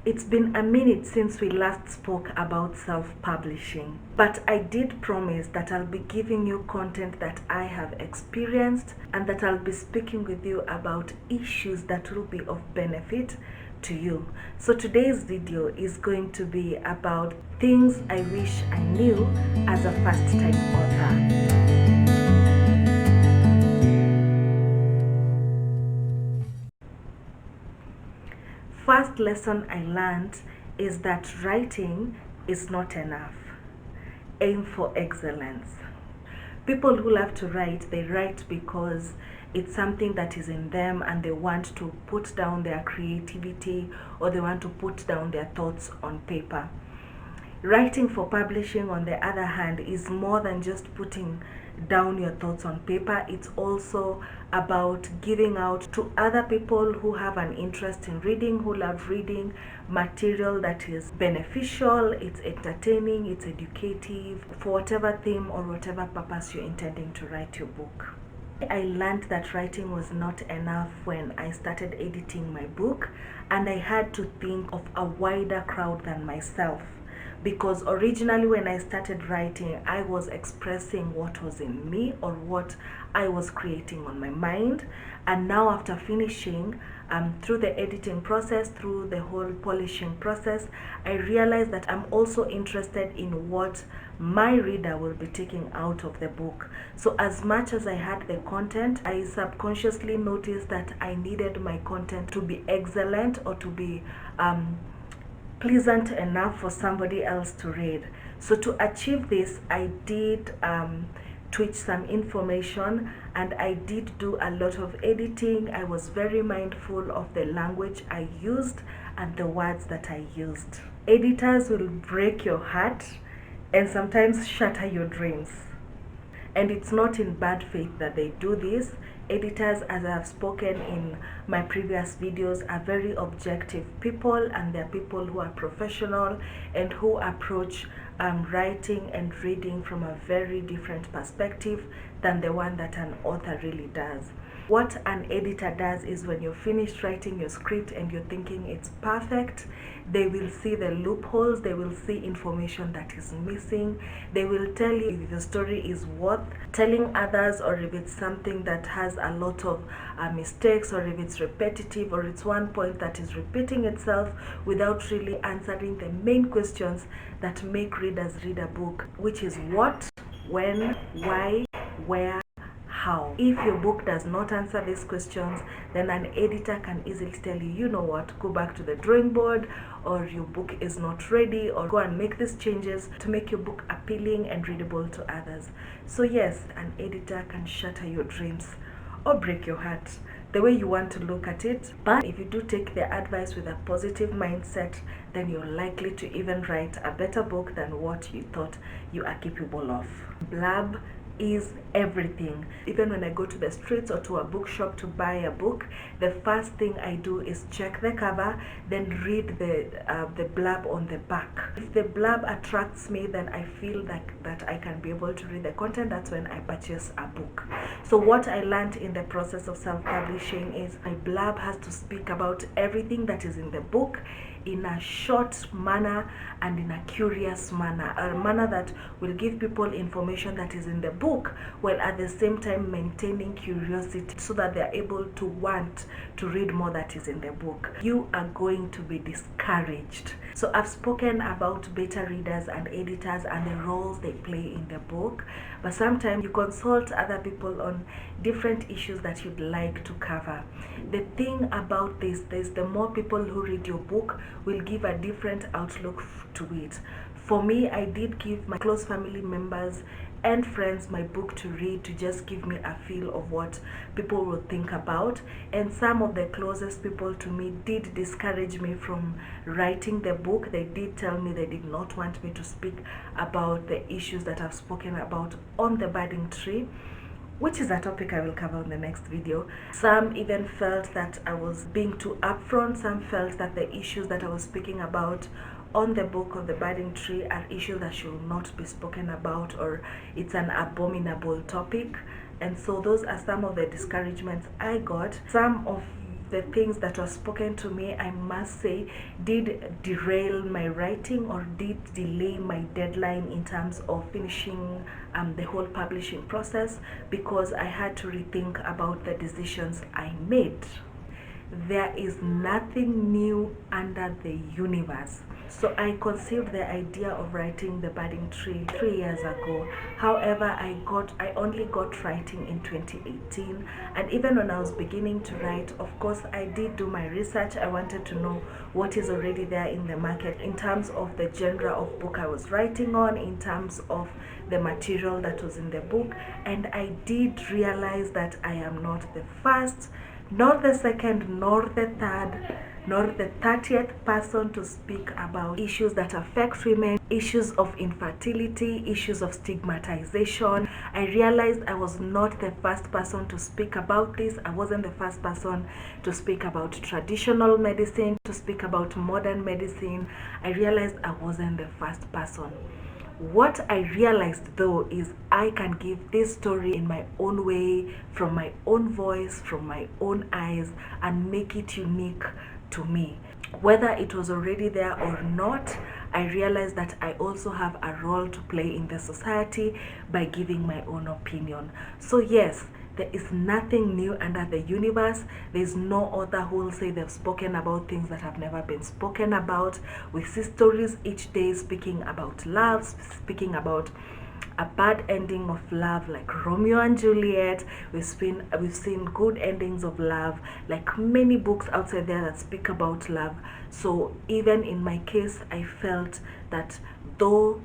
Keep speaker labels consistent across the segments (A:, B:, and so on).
A: It's been a minute since we last spoke about self-publishing, but I did promise that I'll be giving you content that I have experienced and that I'll be speaking with you about issues that will be of benefit to you. So today's video is going to be about things I wish I knew as a first-time author. First lesson I learned is that writing is not enough. Aim for excellence. People who love to write, they write because it's something that is in them and they want to put down their creativity or they want to put down their thoughts on paper. Writing for publishing, on the other hand, is more than just putting down your thoughts on paper. It's also about giving out to other people who have an interest in reading, who love reading, material that is beneficial, it's entertaining, it's educative, for whatever theme or whatever purpose you're intending to write your book. I learned that writing was not enough when I started editing my book, and I had to think of a wider crowd than myself. Because originally when I started writing, I was expressing what was in me or what I was creating on my mind. And now after finishing, through the editing process, through the whole polishing process, I realized that I'm also interested in what my reader will be taking out of the book. So as much as I had the content, I subconsciously noticed that I needed my content to be excellent or to be pleasant enough for somebody else to read. So to achieve this, I did tweak some information and I did do a lot of editing. I was very mindful of the language I used and the words that I used. Editors will break your heart and sometimes shatter your dreams. And it's not in bad faith that they do this. Editors, as I've spoken in my previous videos, are very objective people, and they're people who are professional and who approach writing and reading from a very different perspective than the one that an author really does. What an editor does is when you're finished writing your script and you're thinking it's perfect, they will see the loopholes, they will see information that is missing, they will tell you if the story is worth telling others or if it's something that has a lot of mistakes or if it's repetitive or it's one point that is repeating itself without really answering the main questions that make readers read a book, which is what, when, why, where, how. If your book does not answer these questions, then an editor can easily tell you, you know what, go back to the drawing board, or your book is not ready, or go and make these changes to make your book appealing and readable to others. So yes, an editor can shatter your dreams or break your heart, the way you want to look at it. But if you do take their advice with a positive mindset, then you're likely to even write a better book than what you thought you are capable of. Blab is everything. Even when I go to the streets or to a bookshop to buy a book, the first thing I do is check the cover, then read the blurb on the back. If the blurb attracts me, then I feel that I can be able to read the content. That's when I purchase a book. So what I learned in the process of self-publishing is my blurb has to speak about everything that is in the book in a short manner and in a curious manner, a manner that will give people information that is in the book while at the same time maintaining curiosity so that they're able to want to read more that is in the book. You are going to be discouraged. So I've spoken about beta readers and editors and the roles they play in the book, but sometimes you consult other people on different issues that you'd like to cover. The thing about this is the more people who read your book will give a different outlook to it. For me, I did give my close family members and friends my book to read to just give me a feel of what people would think about, and some of the closest people to me did discourage me from writing the book. They did tell me they did not want me to speak about the issues that I've spoken about on the budding tree, which is a topic I will cover in the next video. Some even felt that I was being too upfront. Some felt that the issues that I was speaking about on the book of the budding tree are issues that should not be spoken about, or it's an abominable topic. And so those are some of the discouragements I got. Some of the things that were spoken to me, I must say, did derail my writing or did delay my deadline in terms of finishing the whole publishing process, because I had to rethink about the decisions I made. There is nothing new under the universe. So I conceived the idea of writing The Budding Tree 3 years ago. However, I only got writing in 2018, and even when I was beginning to write, of course, I did do my research. I wanted to know what is already there in the market in terms of the genre of book I was writing on, in terms of the material that was in the book, and I did realize that I am not the first, not the second, nor the third, nor the 30th person to speak about issues that affect women, issues of infertility, issues of stigmatization. I realized I was not the first person to speak about this. I wasn't the first person to speak about traditional medicine, to speak about modern medicine. I realized I wasn't the first person. What I realized though is I can give this story in my own way, from my own voice, from my own eyes, and make it unique to me. Whether it was already there or not, I realized that I also have a role to play in the society by giving my own opinion. So yes, there is nothing new under the universe. There is no author who will say they've spoken about things that have never been spoken about. We see stories each day speaking about love, speaking about a bad ending of love like Romeo and Juliet. We've seen good endings of love, like many books outside there that speak about love. So even in my case, I felt that though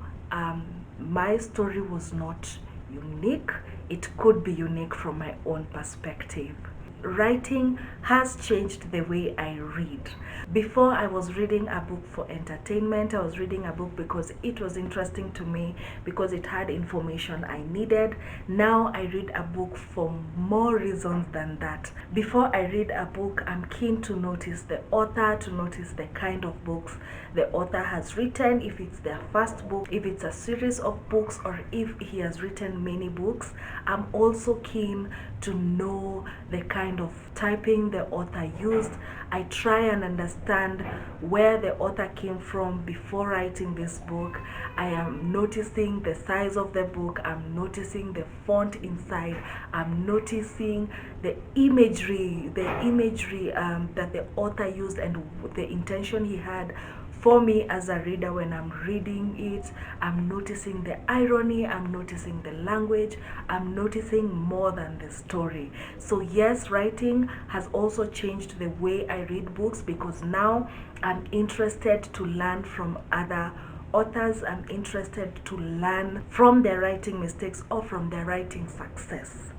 A: my story was not unique, it could be unique from my own perspective. Writing has changed the way I read. Before, I was reading a book for entertainment. I was reading a book because it was interesting to me, because it had information I needed. Now I read a book for more reasons than that. Before I read a book, I'm keen to notice the author, to notice the kind of books the author has written, if it's their first book, if it's a series of books, or if he has written many books. I'm also keen to know the kind of typing the author used. I try and understand where the author came from before writing this book. I am noticing the size of the book, I'm noticing the font inside, I'm noticing the imagery that the author used and the intention he had for me as a reader when I'm reading it. I'm noticing the irony, I'm noticing the language, I'm noticing more than the story. So yes, writing has also changed the way I read books, because now I'm interested to learn from other authors. I'm interested to learn from their writing mistakes or from their writing success.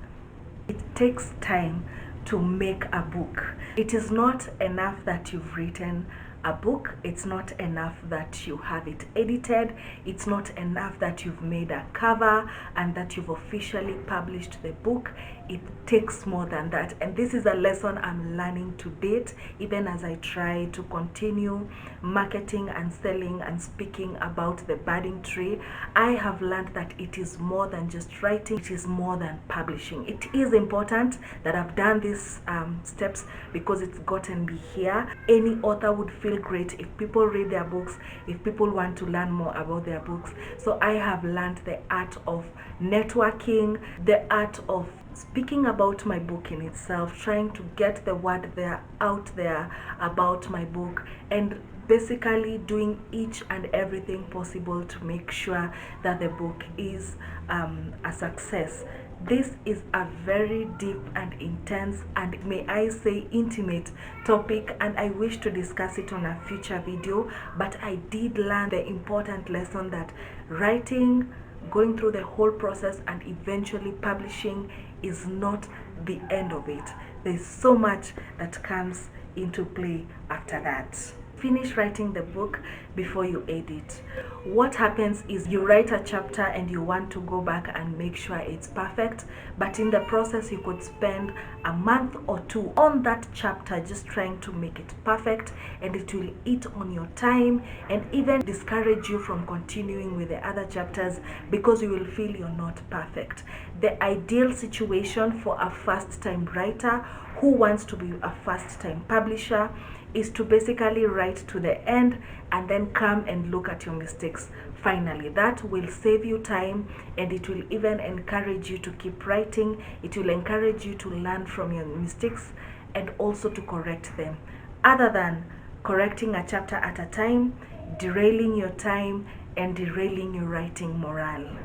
A: It takes time to make a book. It is not enough that you've written a book. It's not enough that you have it edited. It's not enough that you've made a cover and that you've officially published the book. It takes more than that. And this is a lesson I'm learning to date, even as I try to continue marketing and selling and speaking about the budding tree. I have learned that it is more than just writing. It is more than publishing. It is important that I've done these steps, because it's gotten me here. Any author would feel great if people read their books, if people want to learn more about their books. So I have learned the art of networking, the art of speaking about my book in itself, trying to get the word out there about my book, and basically doing each and everything possible to make sure that the book is a success. This is a very deep and intense, and may I say intimate topic, and I wish to discuss it on a future video. But I did learn the important lesson that writing, going through the whole process and eventually publishing is not the end of it. There's so much that comes into play after that. If finish writing the book before you edit. What happens is you write a chapter and you want to go back and make sure it's perfect, but in the process you could spend a month or two on that chapter just trying to make it perfect, and it will eat on your time and even discourage you from continuing with the other chapters because you will feel you're not perfect. The ideal situation for a first-time writer who wants to be a first-time publisher is to basically write to the end and then come and look at your mistakes finally. That will save you time, and it will even encourage you to keep writing. It will encourage you to learn from your mistakes and also to correct them, other than correcting a chapter at a time, derailing your time and derailing your writing morale.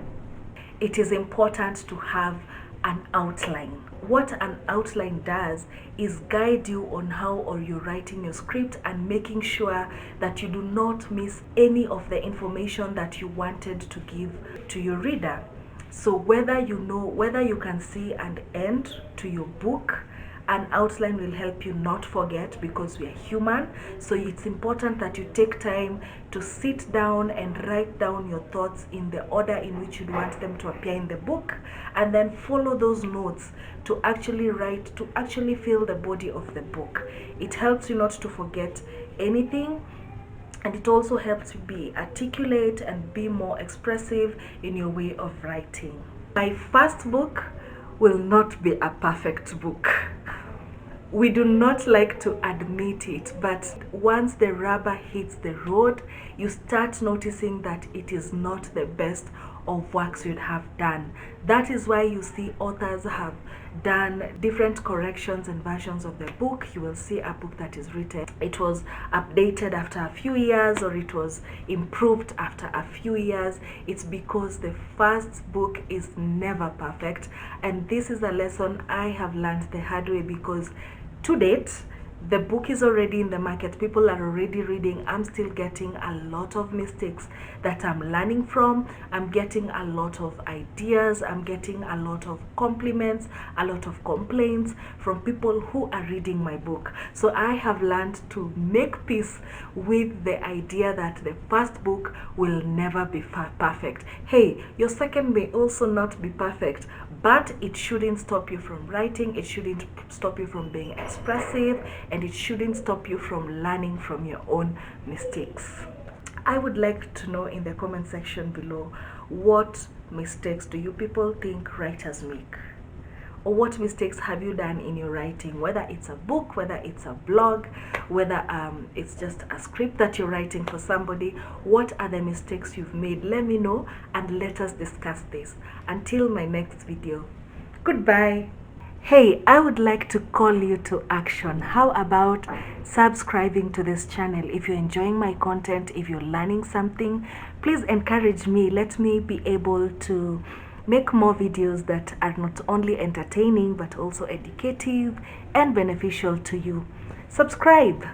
A: It is important to have an outline. What an outline does is guide you on how or you're writing your script and making sure that you do not miss any of the information that you wanted to give to your reader. So whether you can see an end to your book, an outline will help you not forget, because we are human. So it's important that you take time to sit down and write down your thoughts in the order in which you'd want them to appear in the book, and then follow those notes to actually fill the body of the book. It helps you not to forget anything, and it also helps you be articulate and be more expressive in your way of writing. My first book will not be a perfect book. We do not like to admit it, but once the rubber hits the road, you start noticing that it is not the best of works you'd have done. That is why you see authors have done different corrections and versions of the book. You will see a book that is written, it was updated after a few years, or it was improved after a few years. It's because the first book is never perfect, and this is a lesson I have learned the hard way, because to date, the book is already in the market. People are already reading. I'm still getting a lot of mistakes that I'm learning from. I'm getting a lot of ideas. I'm getting a lot of compliments, a lot of complaints from people who are reading my book. So I have learned to make peace with the idea that the first book will never be perfect. Hey, your second may also not be perfect, but it shouldn't stop you from writing. It shouldn't stop you from being expressive, and it shouldn't stop you from learning from your own mistakes. I would like to know in the comment section below, what mistakes do you people think writers make? Or what mistakes have you done in your writing, whether it's a book, whether it's a blog, whether it's just a script that you're writing for somebody. What are the mistakes you've made? Let me know and let us discuss this. Until my next video, goodbye. Hey, I would like to call you to action. How about subscribing to this channel? If you're enjoying my content, if you're learning something, please encourage me. Let me be able to make more videos that are not only entertaining but also educative and beneficial to you. Subscribe.